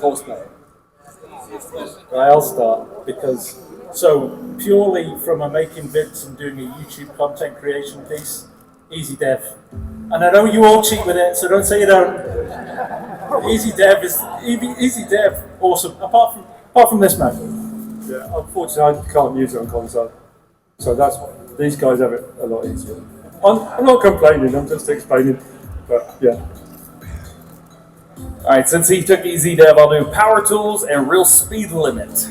horsepower? Right, I'll start because purely from a making vids and doing a YouTube content creation piece, easy dev. And I know you all cheat with it, so don't say you don't. Easy dev, awesome. Apart from this map. Yeah, unfortunately I can't use it on console, so these guys have it a lot easier. I'm not complaining, I'm just explaining, but yeah. All right, since he took easy dev, I'll do power tools and real speed limit.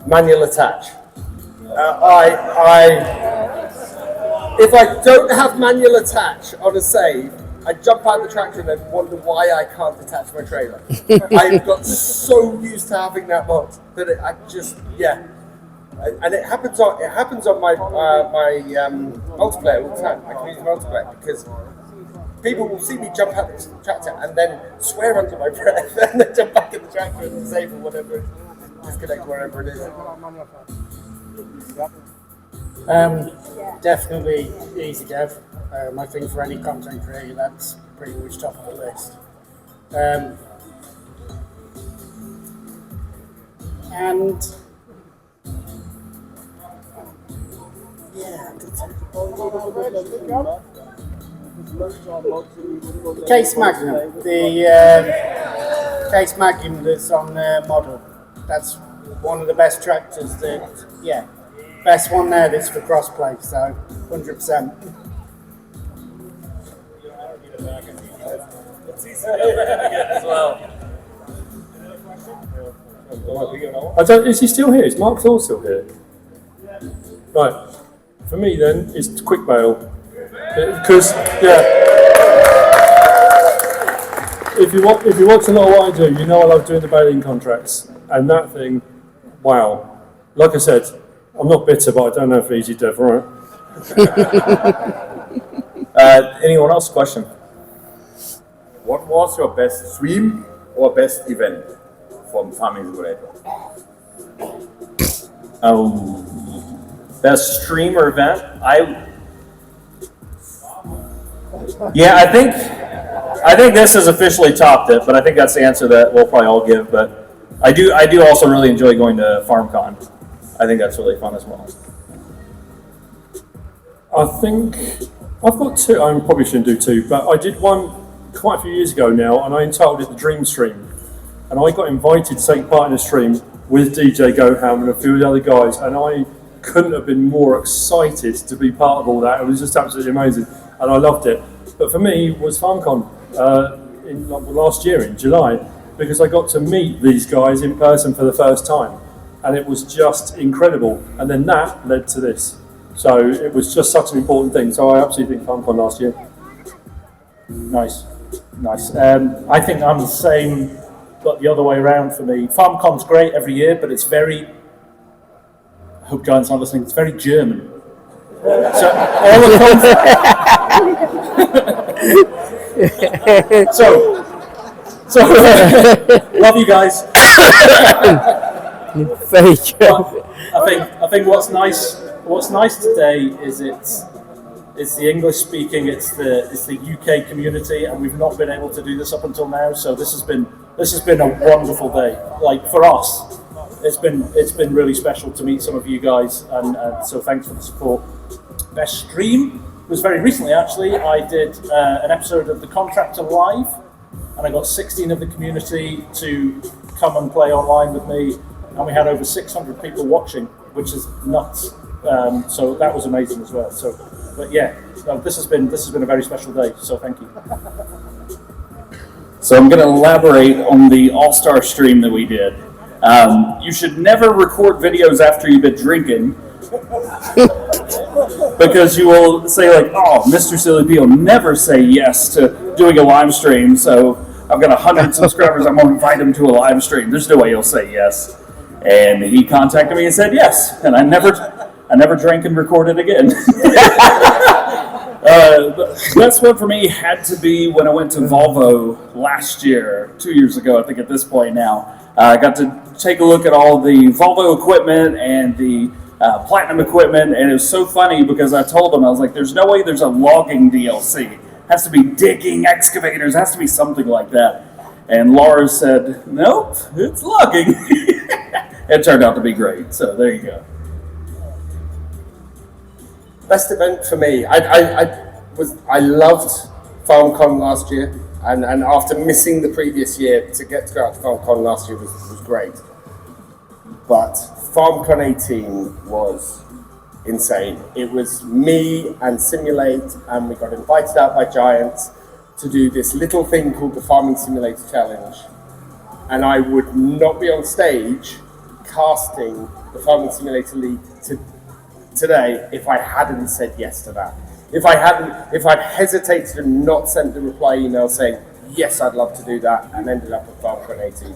Manual attach. If I don't have manual attach on a save, I jump out of the tractor and then wonder why I can't detach my trailer. I've got so used to having that mod that and it happens on my multiplayer all the time. I can use multiplayer because people will see me jump out of the tractor and then swear under my breath and then jump back in the tractor and disable whatever, disconnect wherever it is. Definitely easy dev. I think for any content creator, that's pretty much top of the list. And Case Magnum, the Case Magnum that's on the model. That's one of the best tractors best one there that's for crossplay, so 100%. Is he still here? Is Mark Thor still here? Right. For me then, it's quick bail. Because if you watch a lot of what I do, you know I love doing the bailing contracts. And that thing, wow. Like I said, I'm not bitter, but I don't know if easy dev, right? Anyone else? Question? What was your best stream or best event from Farming Simulator? Best stream or event? I think this has officially topped it, but I think that's the answer that we'll probably all give. But I do also really enjoy going to FarmCon. I think that's really fun as well. I think I've got two. I probably shouldn't do two, but I did one quite a few years ago now, and I entitled it the Dream Stream. And I got invited to take part in a stream with djgoham and a few of the other guys, and I couldn't have been more excited to be part of all that. It was just absolutely amazing, and I loved it. But for me, it was FarmCon last year in July, because I got to meet these guys in person for the first time, and it was just incredible. And then that led to this. So it was just such an important thing. So I absolutely think FarmCon last year. Nice. I think I'm the same, but the other way around for me. FarmCon's great every year, but it's very, I hope Giant's not listening, it's very German. So all the so love you guys. Fake. I think what's nice today is it's the English speaking, it's the UK community, and we've not been able to do this up until now. So this has been a wonderful day. Like for us, it's been really special to meet some of you guys, and so thanks for the support. Best stream was very recently actually. I did an episode of The Contractor Live, and I got 16 of the community to come and play online with me, and we had over 600 people watching, which is nuts. So that was amazing as well. So, but yeah, no, this has been a very special day. So thank you. So I'm going to elaborate on the All-Star stream that we did. You should never record videos after you've been drinking, because you will say like, "Oh, mrsealpy will never say yes to doing a live stream." So I've got 100 subscribers. I'm going to invite him to a live stream. There's no way he'll say yes. And he contacted me and said yes, and I never drank and recorded again. The best one for me had to be when I went to Volvo last year, 2 years ago, I think at this point now. I got to take a look at all the Volvo equipment and the Platinum equipment, and it was so funny because I told them, I was like, there's no way there's a logging DLC. It has to be digging, excavators, it has to be something like that. And Lars said, nope, it's logging. It turned out to be great, so there you go. Best event for me, I loved FarmCon last year, and after missing the previous year, to get to go out to FarmCon last year was great. But FarmCon 18 was insane. It was me and Simulate, and we got invited out by Giants to do this little thing called the Farming Simulator Challenge. And I would not be on stage casting the Farming Simulator League today if I hadn't said yes to that. If I'd hesitated and not sent the reply email saying, yes, I'd love to do that, and ended up at FarmCon 18.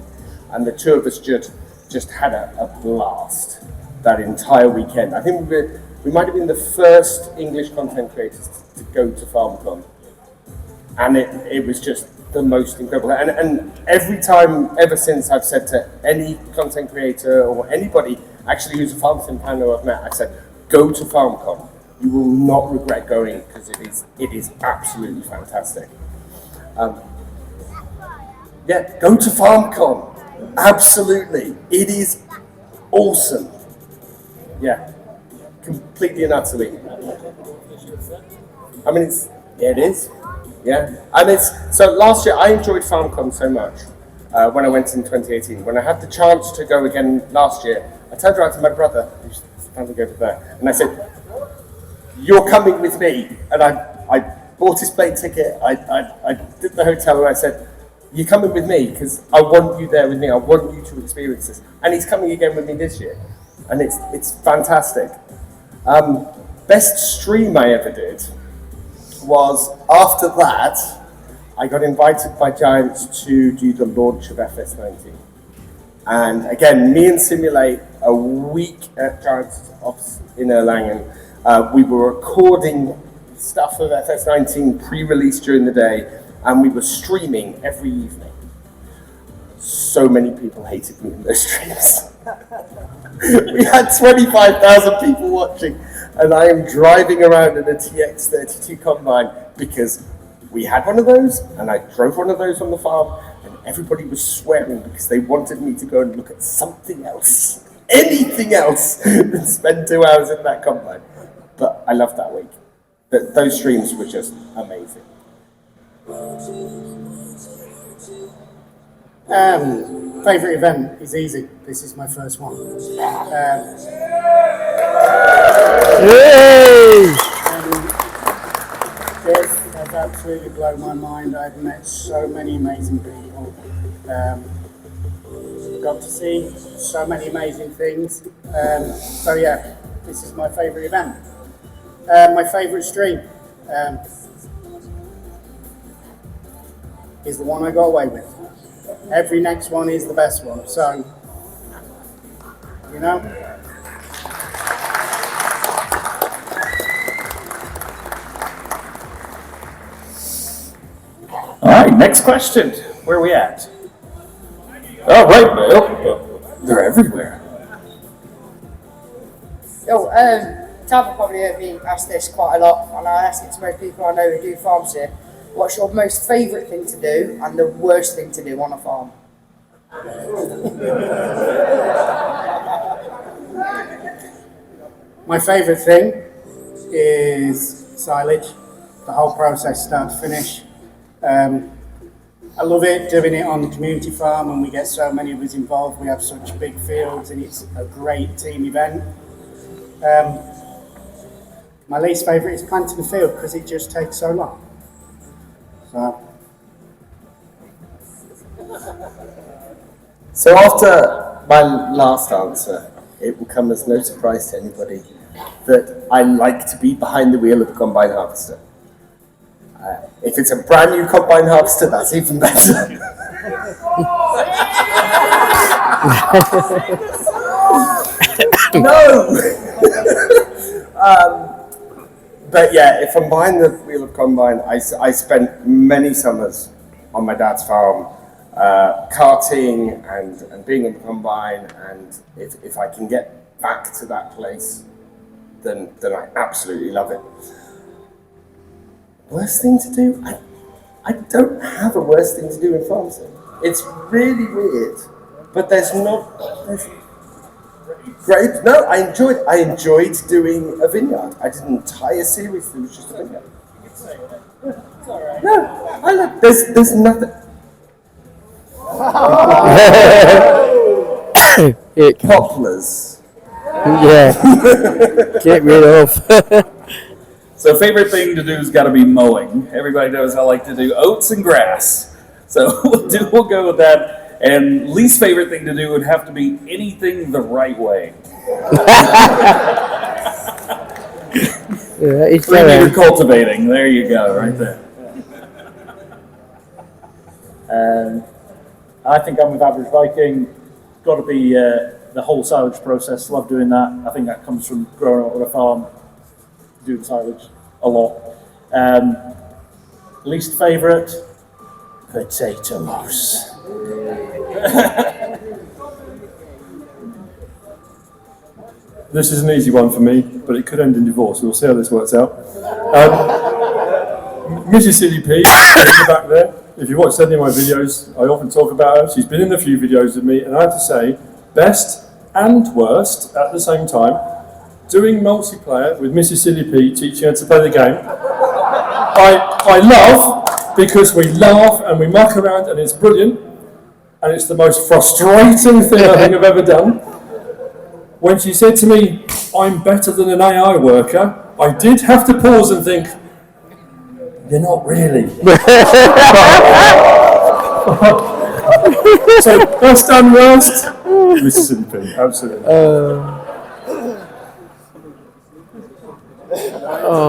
And the two of us just had a blast that entire weekend. I think we might have been the first English content creators to go to FarmCon. And it was just the most incredible. And every time, ever since, I've said to any content creator or anybody actually who's a farmsim fan who I've met, I said, go to FarmCon. You will not regret going because it is absolutely fantastic. Yeah, go to FarmCon. Absolutely. It is awesome. Yeah, completely and utterly. I mean, it is. Yeah, and so last year I enjoyed FarmCon so much when I went in 2018. When I had the chance to go again last year, I turned around to my brother, who's standing over there, and I said, "You're coming with me." And I bought his plane ticket. I did the hotel, and I said, "You're coming with me because I want you there with me. I want you to experience this." And he's coming again with me this year, and it's fantastic. Best stream I ever did was after that, I got invited by Giants to do the launch of FS19. And again, me and Simulate, a week at Giants office in Erlangen, we were recording stuff of FS19 pre-release during the day, and we were streaming every evening. So many people hated me in those streams. We had 25,000 people watching, and I am driving around in a TX32 combine because we had one of those, and I drove one of those on the farm, and everybody was swearing because they wanted me to go and look at something else, anything else, than spend 2 hours in that combine. But I loved that week. Those streams were just amazing. Favourite event is easy. This is my first one. This has absolutely blown my mind. I've met so many amazing people. Got to see so many amazing things. So yeah, this is my favourite event. My favourite stream is the one I got away with. Every next one is the best one. So, you know. All right, next question. Where are we at? Oh, right. Oh, they're everywhere. Yo, Tav will probably have been asked this quite a lot, and I ask it to most people I know who do farms here. What's your most favourite thing to do and the worst thing to do on a farm? My favourite thing is silage, the whole process start to finish. I love it doing it on the community farm, and we get so many of us involved. We have such big fields, and it's a great team event. My least favourite is planting the field because it just takes so long. So after my last answer, it will come as no surprise to anybody that I like to be behind the wheel of a combine harvester. If it's a brand new combine harvester, that's even better. No! But yeah, if I'm behind the wheel of combine, I spent many summers on my dad's farm, karting and being in the combine, and if I can get back to that place, then I absolutely love it. Worst thing to do? I don't have a worst thing to do in farmsim. It's really weird, but there's grapes. No, I enjoyed doing a vineyard. I did an entire series that was just a vineyard. No, there's nothing. Poplars. Yeah. Get rid of. So favorite thing to do has got to be mowing. Everybody knows I like to do oats and grass. So we'll go with that. And least favorite thing to do would have to be anything the right way. Yeah, it's 3 meter cultivating. There you go, right there. I think I'm with average Viking. Got to be the whole silage process. Love doing that. I think that comes from growing up on a farm, doing silage a lot. Least favourite, potatoes. This is an easy one for me, but it could end in divorce. We'll see how this works out. Mrs. Silly P, in the back there. If you watch any of my videos, I often talk about her. She's been in a few videos with me, and I have to say, best and worst at the same time. Doing multiplayer with Mrs. Silly P, teaching her to play the game. I love because we laugh and we muck around, and it's brilliant. And it's the most frustrating thing I think I've ever done. When she said to me, "I'm better than an AI worker," I did have to pause and think, "You're not really." So, best and worst, Mississippi, absolutely.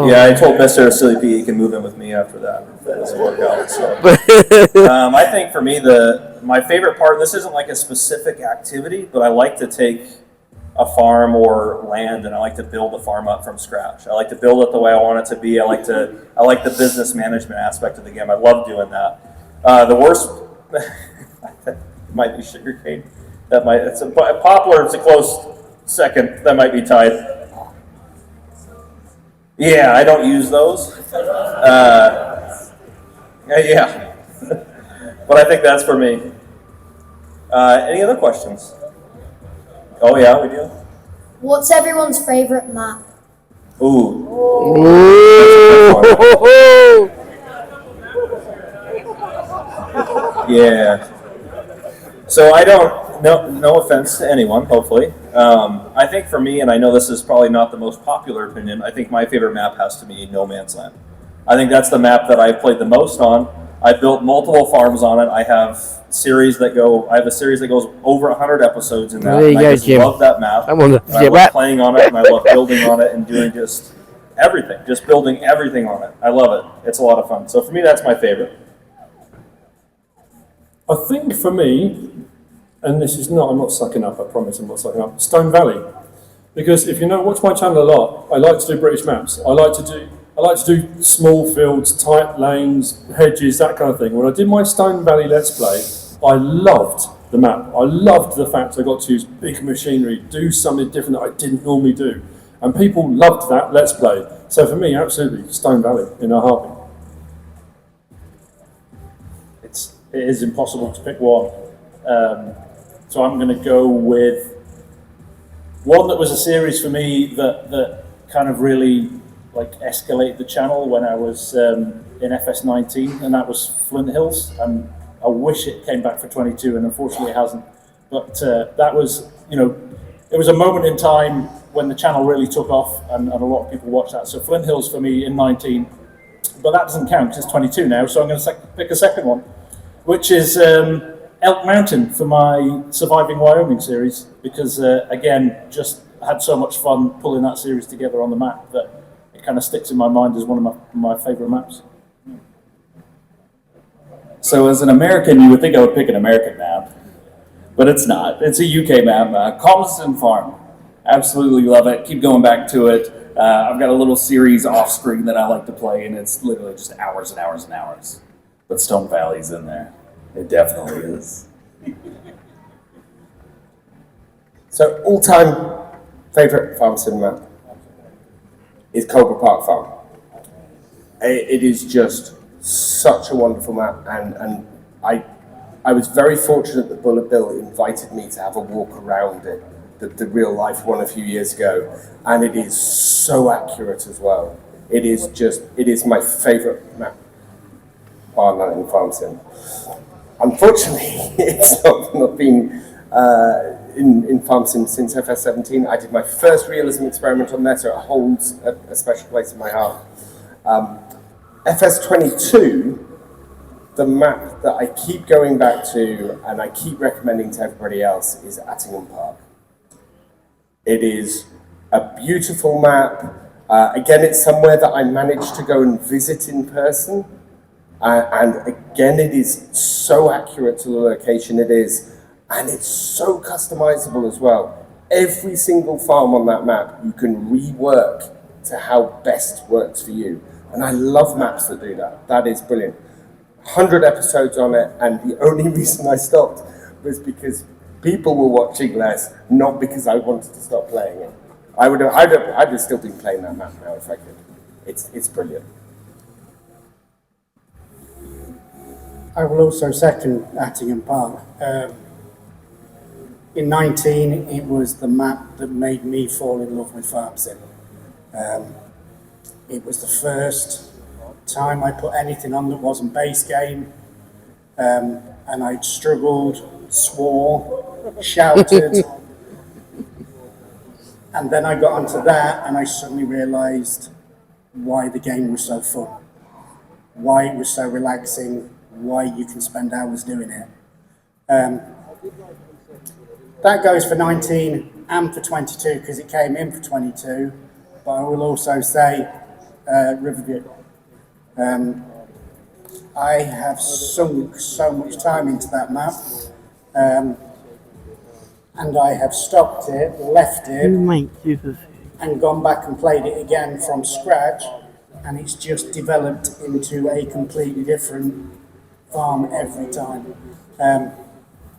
Yeah, I told Mr. Silly P he can move in with me after that if that doesn't work out. So, I think for me, my favorite part, this isn't like a specific activity, but I like to take a farm or land and I like to build a farm up from scratch. I like to build it the way I want it to be. I like the business management aspect of the game. I love doing that. The worst might be sugarcane. It's a poplar. It's a close second. That might be tied. Yeah, I don't use those. Yeah, but I think that's for me. Any other questions? Oh yeah, we do. What's everyone's favourite map? Ooh. Yeah. So I don't. No offense to anyone. Hopefully, I think for me, and I know this is probably not the most popular opinion. I think my favorite map has to be No Man's Land. I think that's the map that I've played the most on. I built multiple farms on it. I have a series that goes over 100 episodes in that. There you and go, I just Jim. love that map. I love playing on it, and I love building on it, and doing just everything, just building everything on it. I love it. It's a lot of fun. So for me, that's my favorite. I think for me, and I'm not sucking up, I promise I'm not sucking up, Stone Valley. Because if you watch my channel a lot, I like to do British maps. I like to do small fields, tight lanes, hedges, that kind of thing. When I did my Stone Valley Let's Play, I loved the map. I loved the fact I got to use big machinery, do something different that I didn't normally do. And people loved that Let's Play. So for me, absolutely, Stone Valley in a heartbeat. It is impossible to pick one. So I'm going to go with one that was a series for me that kind of really escalated the channel when I was in FS19, and that was Flint Hills. And I wish it came back for 22, and unfortunately it hasn't. But that was, it was a moment in time when the channel really took off, and a lot of people watched that. So Flint Hills for me in 19, but that doesn't count because it's 22 now. So I'm going to pick a second one, which is Elk Mountain for my Surviving Wyoming series, because again, just had so much fun pulling that series together on the map that it kind of sticks in my mind as one of my favourite maps. So as an American, you would think I would pick an American map, but it's not. It's a UK map, Coniston Farm. Absolutely love it. Keep going back to it. I've got a little series off screen that I like to play, and it's literally just hours and hours and hours. But Stone Valley's in there. It definitely is. So all-time favourite farm sim map is Cobra Park Farm. It is just such a wonderful map, and I was very fortunate that Bullet Bill invited me to have a walk around it, the real life one a few years ago, and it is so accurate as well. It is my favourite map, bar none in FarmSim. Unfortunately, it's not been in FarmSim since FS17. I did my first realism experiment on there, so it holds a special place in my heart. FS22, the map that I keep going back to and I keep recommending to everybody else is Attingham Park. It is a beautiful map. Again, it's somewhere that I managed to go and visit in person. And again, it is so accurate to the location it is. And it's so customizable as well. Every single farm on that map, you can rework to how best works for you. And I love maps that do that. That is brilliant. 100 episodes on it, and the only reason I stopped was because people were watching less, not because I wanted to stop playing it. I'd have still been playing that map now if I could. It's brilliant. I will also second Attingham Park. In 19, it was the map that made me fall in love with FarmSim. It was the first time I put anything on that wasn't base game, and I'd struggled, swore, shouted, and then I got onto that and I suddenly realised why the game was so fun, why it was so relaxing, why you can spend hours doing it. That goes for 19 and for 22 because it came in for 22, but I will also say Riverview. I have sunk so much time into that map, and I have stopped it, left it, and gone back and played it again from scratch, and it's just developed into a completely different farm every time.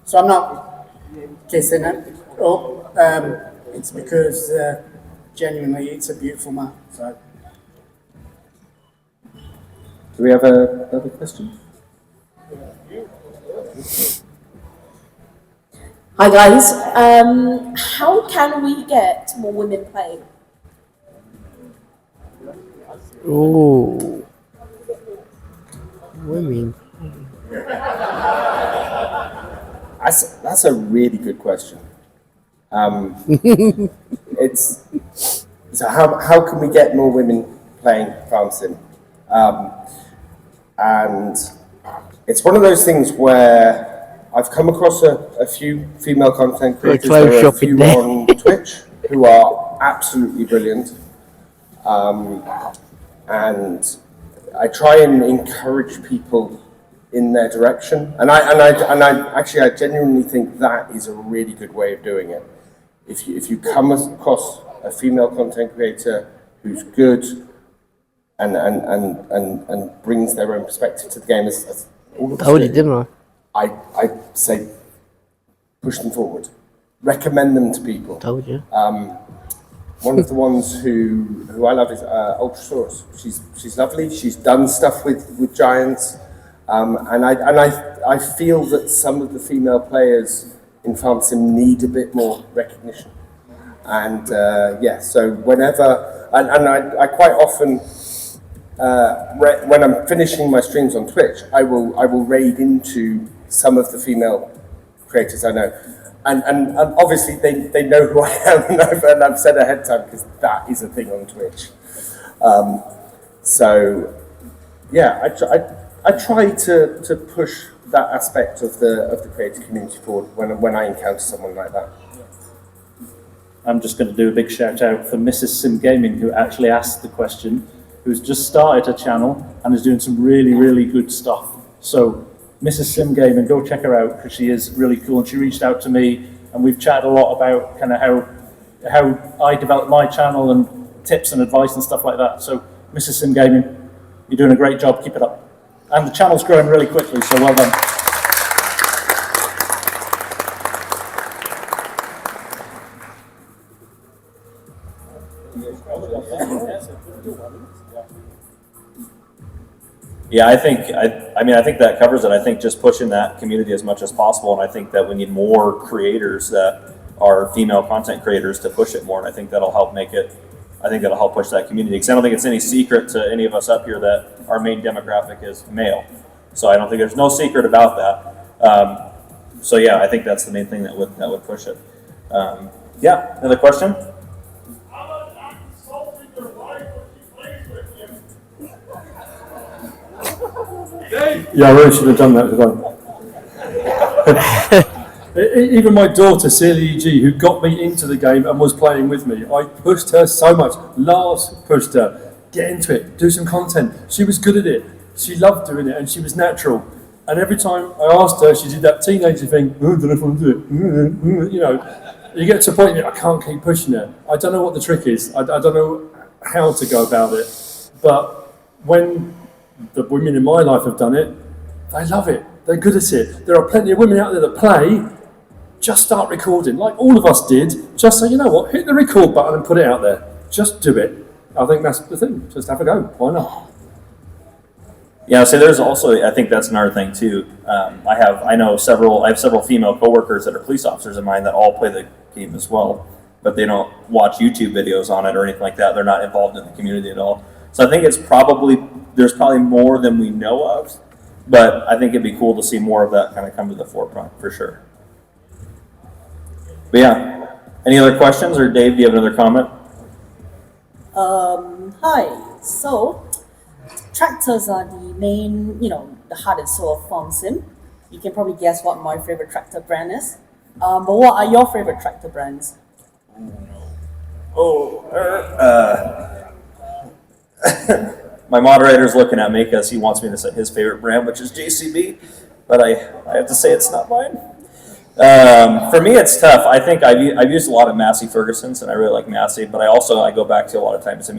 So I'm not kissing it up, it's because genuinely it's a beautiful map. So. Do we have another question? Hi guys, how can we get more women playing? Oh, women. That's a really good question. It's so how can we get more women playing FarmSim? And it's one of those things where I've come across a few female content creators, there are a few on Twitch who are absolutely brilliant, and I try and encourage people in their direction, and I genuinely think that is a really good way of doing it. If you come across a female content creator who's good and brings their own perspective to the game, as all of us Told you, didn't I? I say push them forward, recommend them to people. Told you. One of the ones who I love is Ultrasaurus. She's lovely. She's done stuff with giants, and I feel that some of the female players in FarmSim need a bit more recognition. And so whenever I quite often. When I'm finishing my streams on Twitch, I will raid into some of the female creators I know, and obviously they know who I am, and I've said ahead of time because that is a thing on Twitch. So yeah, I try to push that aspect of the creator community forward when I encounter someone like that. I'm just going to do a big shout out for Mrs. Sim Gaming, who actually asked the question, who's just started a channel and is doing some really, really good stuff. So Mrs. Sim Gaming, go check her out because she is really cool, and she reached out to me and we've chatted a lot about kind of how I developed my channel and tips and advice and stuff like that. So Mrs. Sim Gaming, you're doing a great job, keep it up. And the channel's growing really quickly, so well done. Yeah, I think I think that covers it. I think just pushing that community as much as possible, and I think that we need more creators that are female content creators to push it more, and I think that'll help make it. I think that'll help push that community because I don't think it's any secret to any of us up here that our main demographic is male. So I don't think there's no secret about that. So yeah, I think that's the main thing that would push it. Yeah, another question? Yeah, I really should have done that today. Even my daughter, CLEG, who got me into the game and was playing with me, I pushed her so much. Lars pushed her. Get into it. Do some content. She was good at it. She loved doing it and she was natural. And every time I asked her, she did that teenager thing, oh, I don't know if I want to do it. You know, you get to a point where I can't keep pushing her. I don't know what the trick is. I don't know how to go about it. But when the women in my life have done it, they love it. They're good at it. There are plenty of women out there that play. Just start recording, like all of us did. Just say, you know what, hit the record button and put it out there. Just do it. I think that's the thing. Just have a go. Why not? Yeah, so there's also, I think that's another thing too. I have several female coworkers that are police officers of mine that all play the game as well, but they don't watch YouTube videos on it or anything like that. They're not involved in the community at all. So I think there's probably more than we know of, but I think it'd be cool to see more of that kind of come to the forefront for sure. But yeah, any other questions, or Dave, do you have another comment? Hi. So, tractors are the main, the heart and soul of farmsim. You can probably guess what my favorite tractor brand is. But what are your favorite tractor brands? My moderator's looking at me because he wants me to say his favorite brand, which is JCB, but I have to say it's not mine. For me, it's tough. I think I've used a lot of Massey Ferguson's, and I really like Massey, but I go back to a lot of times,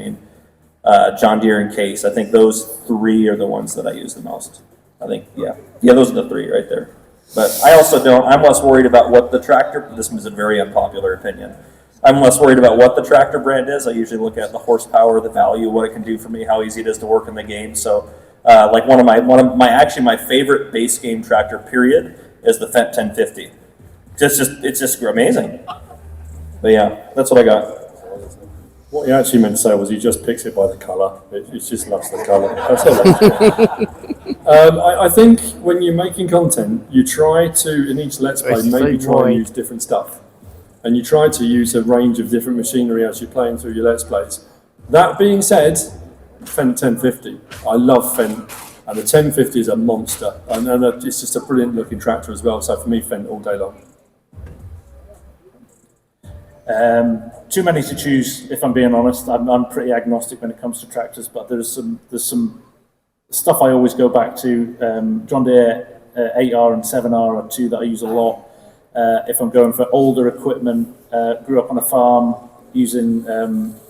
John Deere and Case. I think those three are the ones that I use the most. I think, yeah, those are the three right there. But I'm less worried about what the tractor, this is a very unpopular opinion. I'm less worried about what the tractor brand is. I usually look at the horsepower, the value, what it can do for me, how easy it is to work in the game. So, like one of my favorite base game tractor period is the Fendt 1050. It's just amazing. But yeah, that's what I got. What he actually meant to say was he just picks it by the colour. It just loves the colour. That's all. I think when you're making content, you try to, in each Let's Play, maybe try and use different stuff. And you try to use a range of different machinery as you're playing through your Let's Plays. That being said, Fendt 1050. I love Fendt, and the 1050 is a monster. And it's just a brilliant looking tractor as well. So for me, Fendt all day long. Too many to choose, if I'm being honest. I'm pretty agnostic when it comes to tractors, but there's some stuff I always go back to. John Deere 8R and 7R are two that I use a lot. If I'm going for older equipment, grew up on a farm using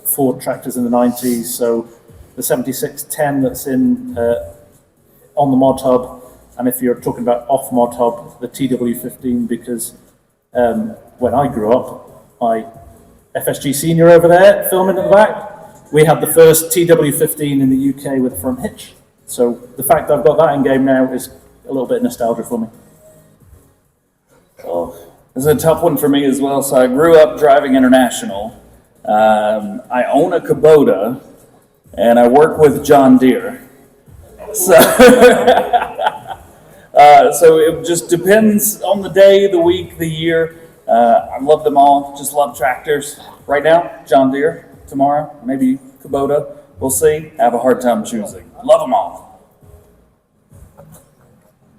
Ford tractors in the 90s, so the 7610 that's in on the mod hub, and if you're talking about off mod hub, the TW15, because when I grew up, FSG Senior over there, filming at the back, we had the first TW15 in the UK with a front hitch. So the fact that I've got that in game now is a little bit of nostalgia for me. Oh, this is a tough one for me as well. So I grew up driving international. I own a Kubota, and I work with John Deere. So, so it just depends on the day, the week, the year. I love them all, just love tractors. Right now, John Deere. Tomorrow, maybe Kubota. We'll see. I have a hard time choosing. Love them all.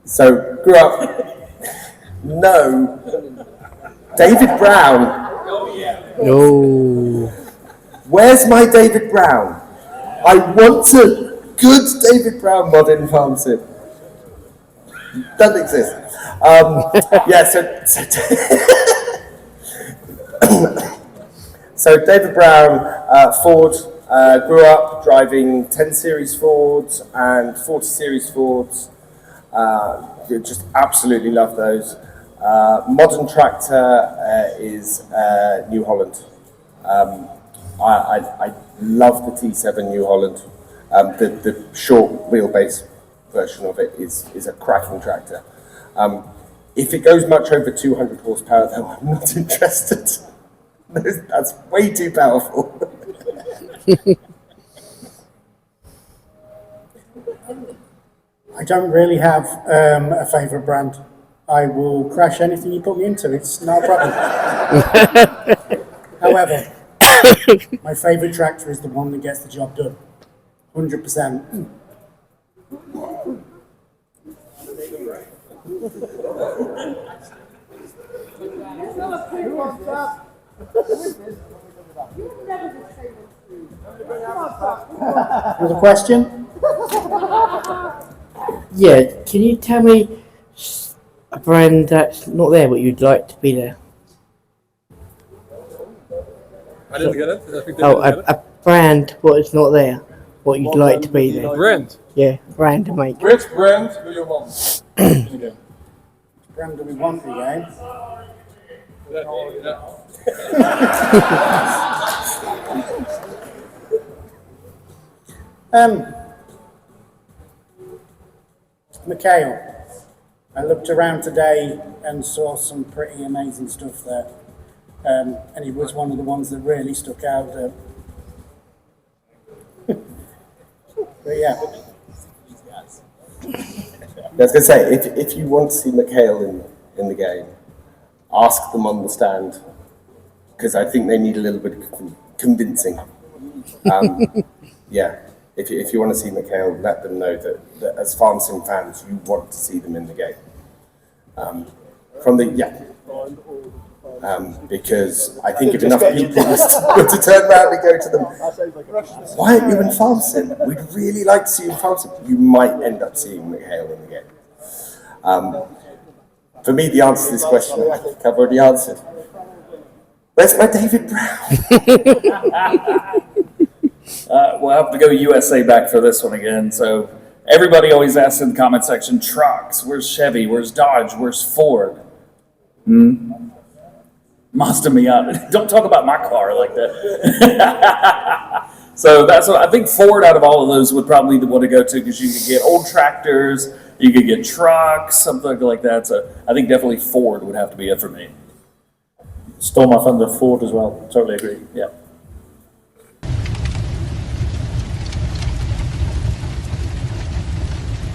So, grew up. No. David Brown. No. Where's my David Brown? I want a good David Brown mod in FarmSim. Doesn't exist. Yeah, so David Brown, Ford, grew up driving 10 Series Fords and 40 Series Fords. Just absolutely love those. Modern tractor is New Holland. I love the T7 New Holland, the short wheelbase. version of it is a cracking tractor. If it goes much over 200 horsepower, though, I'm not interested. That's way too powerful. I don't really have a favourite brand. I will crash anything you put me into. It's not a problem. However, my favourite tractor is the one that gets the job done. 100%. Another question? Yeah, can you tell me a brand that's not there but you'd like to be there? I didn't get it. I think they Oh, didn't get it. a brand what is not there, what you'd like to be there. Brand. Yeah, brand to make. Which brand do you want? Okay. Brand do we want again? McHale. I looked around today and saw some pretty amazing stuff there. And he was one of the ones that really stuck out. But yeah. I was going to say, if you want to see McHale in the game, ask them on the stand, because I think they need a little bit of convincing. Yeah, if you want to see McHale, let them know that as farmsim fans, you want to see them in the game. Because I think if enough people were to turn around and go to them, why aren't you in farmsim? We'd really like to see you in farmsim. You might end up seeing McHale in the game. For me, the answer to this question, I think I've already answered. Where's my David Brown? We'll have to go USA back for this one again. So everybody always asks in the comment section, trucks, where's Chevy, where's Dodge, where's Ford? Mazda Miata. Don't talk about my car like that. So that's what I think. Ford out of all of those would probably be the one to go to, because you could get old tractors, you could get trucks, something like that. So I think definitely Ford would have to be it for me. Stole my thunder, Ford as well. Totally agree. Yeah.